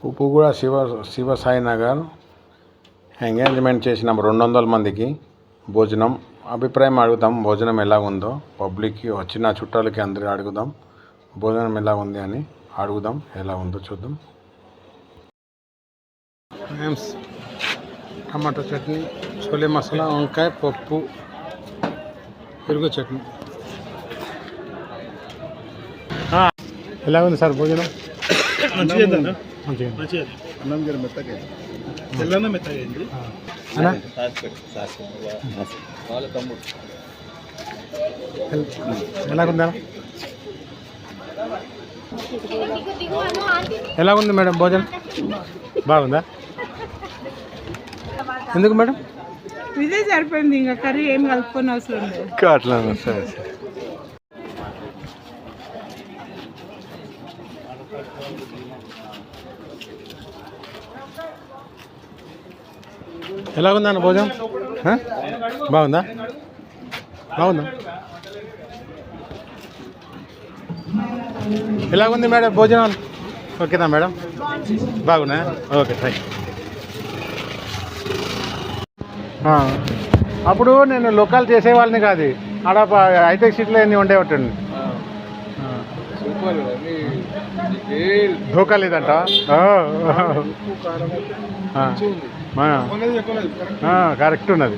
Uppuguda Shiva Sai Nagar engagement చేసిన 200 మందికి భోజనం అభిప్రాయం అడుగుదాం. భోజనం ఎలా ఉందో పబ్లిక్కి వచ్చిన చుట్టాలకి అందరూ అడుగుదాం. భోజనం ఎలా ఉంది అని అడుగుదాం. ఎలా ఉందో చూద్దాం. టమాటో చట్నీ, చోలే మసాలా, వంకాయ పప్పు, పెరుగు చట్నీ. ఎలా ఉంది సార్ భోజనం? ఎలాగుందా? ఎలా ఉంది మేడం భోజనం? బాగుందా? ఎందుకు మేడం? ఇదే సరిపోయింది, ఇంకా కర్రీ ఏం కలుపుకొని అవసరం లేదు. అట్లా సరే సరే. ఎలాగుందా అన్న భోజనం? బాగుందా? బాగుందా? ఎలాగుంది మేడం భోజనాలు? ఓకేనా మేడం? బాగున్నా? Okay thank you. అప్పుడు నేను లోకల్ చేసేవాళ్ళని కాదు, ఆడ హైటెక్ సిటీలో ఎన్ని ఉండేవటండి. ధోకా లేదంట. కరెక్ట్ ఉన్నది.